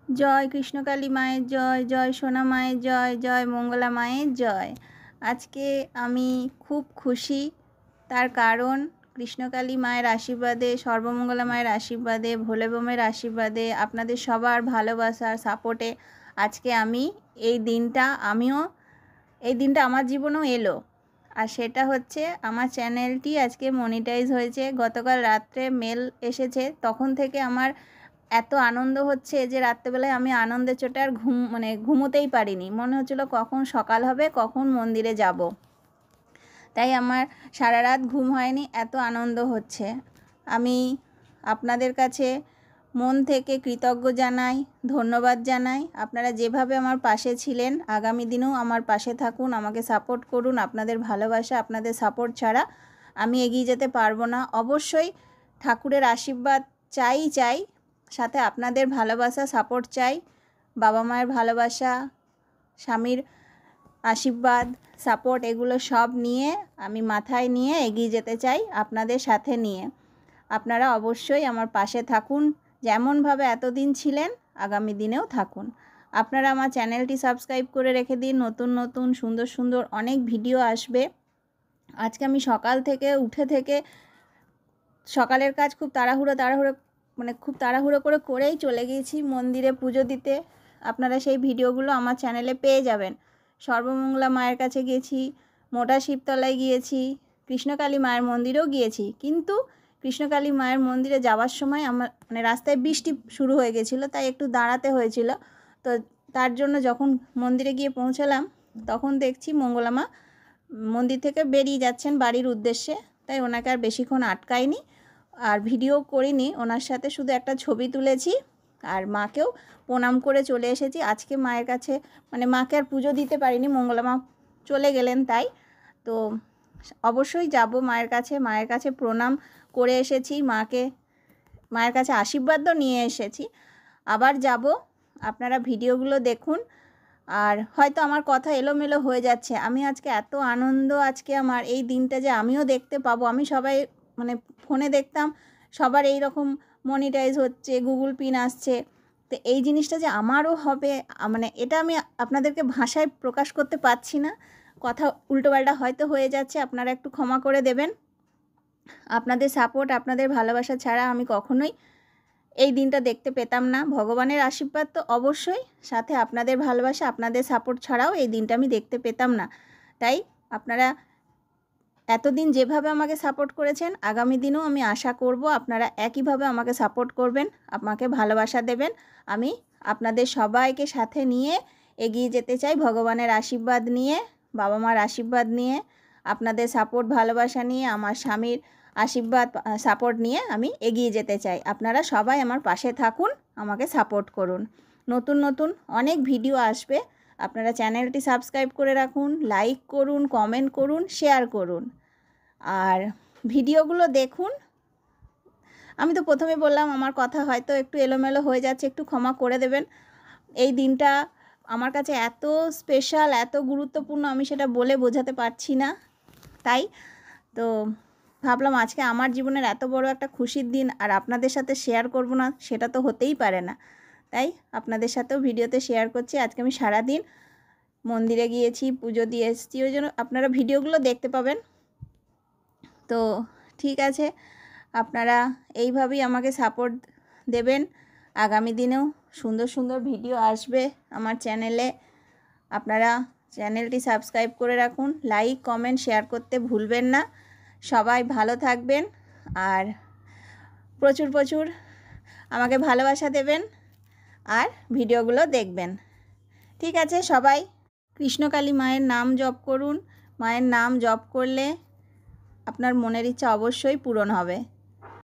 जय कृष्णकाली माয়ের जय जय सोना माয়ের जय जय मंगला माয়ের जय। आज के आमी खूब खुशी तार कारण कृष्णकाली माয়ের आशीर्वादे सर्वमंगला माয়ের आशीर्वादे भोले बमेर आशीर्वादे आपनादेर सबार भालोबासार सापोर्टे आज के आमी এই দিনটা আমার জীবনেও এলো। আর সেটা হচ্ছে আমার চ্যানেলটি আজকে মনিটাইজ হয়েছে। গতকাল রাত্রে মেল এসেছে, তখন থেকে আমার এত আনন্দ হচ্ছে যে রাত্রেবেলায় আমি আনন্দের চোটে আর ঘুমোতেই পারিনি। মনে হচ্ছিল কখন সকাল হবে, কখন মন্দিরে যাব। তাই আমার সারা রাত ঘুম হয়নি, এত আনন্দ হচ্ছে। আমি আপনাদের কাছে মন থেকে কৃতজ্ঞ জানাই, ধন্যবাদ জানাই। আপনারা যেভাবে আমার পাশে ছিলেন আগামী দিনেও আমার পাশে থাকুন, আমাকে সাপোর্ট করুন। আপনাদের ভালোবাসা, আপনাদের সাপোর্ট ছাড়া আমি এগিয়ে যেতে পারবো না। অবশ্যই ঠাকুরের আশীর্বাদ চাই, সাথে আপনাদের ভালোবাসা সাপোর্ট চাই। বাবা মায়ের ভালোবাসা, স্বামীর আশীর্বাদ, সাপোর্ট এগুলো সব নিয়ে আমি মাথায় নিয়ে এগিয়ে যেতে চাই, আপনাদের সাথে নিয়ে। আপনারা অবশ্যই আমার পাশে থাকুন, যেমনভাবে এতদিন ছিলেন আগামী দিনেও থাকুন। আপনারা আমার চ্যানেলটি সাবস্ক্রাইব করে রেখে দিন। নতুন নতুন সুন্দর সুন্দর অনেক ভিডিও আসবে। আজকে আমি সকাল থেকে উঠে থেকে সকালের কাজ খুব তাড়াহুড়ো করে করেই চলে গিয়েছি মন্দিরে পুজো দিতে। আপনারা সেই ভিডিওগুলো আমার চ্যানেলে পেয়ে যাবেন। সর্বমঙ্গলা মায়ের কাছে গিয়েছি, মোটা শিবতলায় গিয়েছি, কৃষ্ণকালী মায়ের মন্দিরেও গিয়েছি। কিন্তু কৃষ্ণকালী মায়ের মন্দিরে যাওয়ার সময় আমার রাস্তায় বৃষ্টি শুরু হয়ে গেছিলো, তাই একটু দাঁড়াতে হয়েছিল। তো তার জন্য যখন মন্দিরে গিয়ে পৌঁছালাম তখন দেখছি মঙ্গলা মা মন্দির থেকে বেরিয়ে যাচ্ছেন বাড়ির উদ্দেশ্যে। তাই ওনাকে আর বেশিক্ষণ আটকাইনি, আর ভিডিও করিনি ওনার সাথে, শুধু একটা ছবি তুলেছি আর মাকেও প্রণাম করে চলে এসেছি। আজকে মায়ের কাছে মাকে আর পুজো দিতে পারিনি, মঙ্গলা মা চলে গেলেন, তাই তো অবশ্যই যাব মায়ের কাছে প্রণাম করে এসেছি, মায়ের কাছে আশীর্বাদও নিয়ে এসেছি। আবার যাব, আপনারা ভিডিওগুলো দেখুন। আর হয়তো আমার কথা এলোমেলো হয়ে যাচ্ছে, আমি আজকে এত আনন্দ, আজকে আমার এই দিনটা যে আমিও দেখতে পাবো। আমি সবাই ফোনে দেখতাম সবার এই রকম মনিটাইজ হচ্ছে, গুগল পিন আসছে, তো এই জিনিসটা যে আমারও হবে এটা আমি আপনাদেরকে ভাষায় প্রকাশ করতে পারছি না। কথা উল্টোপাল্টা হয়তো হয়ে যাচ্ছে, আপনারা একটু ক্ষমা করে দেবেন। আপনাদের সাপোর্ট, আপনাদের ভালোবাসা ছাড়া আমি কখনোই এই দিনটা দেখতে পেতাম না। ভগবানের আশীর্বাদ তো অবশ্যই, সাথে আপনাদের ভালোবাসা, আপনাদের সাপোর্ট ছাড়াও এই দিনটা আমি দেখতে পেতাম না। তাই আপনারা এতদিন যেভাবে আমাকে সাপোর্ট করেছেন, আগামী দিনেও আমি আশা করব আপনারা একইভাবে আমাকে সাপোর্ট করবেন, আমাকে ভালোবাসা দেবেন। আমি আপনাদের সবাইকে সাথে নিয়ে এগিয়ে যেতে চাই, ভগবানের আশীর্বাদ নিয়ে, বাবা মার আশীর্বাদ নিয়ে, আপনাদের সাপোর্ট ভালোবাসা নিয়ে, আমার স্বামীর আশীর্বাদ সাপোর্ট নিয়ে আমি এগিয়ে যেতে চাই। আপনারা সবাই আমার পাশে থাকুন, আমাকে সাপোর্ট করুন। নতুন নতুন অনেক ভিডিও আসবে, আপনারা চ্যানেলটি সাবস্ক্রাইব করে রাখুন, লাইক করুন, কমেন্ট করুন, শেয়ার করুন, আর ভিডিওগুলো দেখুন। আমি তো প্রথমে বললাম আমার কথা হয়তো একটু এলোমেলো হয়ে যাচ্ছে, একটু ক্ষমা করে দেবেন। এই দিনটা আমার কাছে এত স্পেশাল, এত গুরুত্বপূর্ণ, আমি সেটা বলে বোঝাতে পারছি না। তাই তো ভাবলাম আজকে আমার জীবনের এত বড় একটা খুশির দিন আর আপনাদের সাথে শেয়ার করব না, সেটা তো হতেই পারে না। তাই আপনাদের সাথেও ভিডিওতে শেয়ার করছি। আজকে আমি সারাদিন মন্দিরে গিয়েছি, পুজো দিয়ে এসেছি, ওই জন্য আপনারা ভিডিওগুলো দেখতে পাবেন। তো ঠিক আছে, আপনারা এইভাবেই আমাকে সাপোর্ট দেবেন। আগামী দিনেও সুন্দর সুন্দর ভিডিও আসবে আমার চ্যানেলে। আপনারা চ্যানেলটি সাবস্ক্রাইব করে রাখুন, লাইক কমেন্ট শেয়ার করতে ভুলবেন না। সবাই ভালো থাকবেন আর প্রচুর প্রচুর আমাকে ভালোবাসা দেবেন আর ভিডিওগুলো দেখবেন। ঠিক আছে, সবাই কৃষ্ণকালী মায়ের নাম জপ করুন। মায়ের নাম জপ করলে আপনার মনের ইচ্ছা অবশ্যই পূরণ হবে।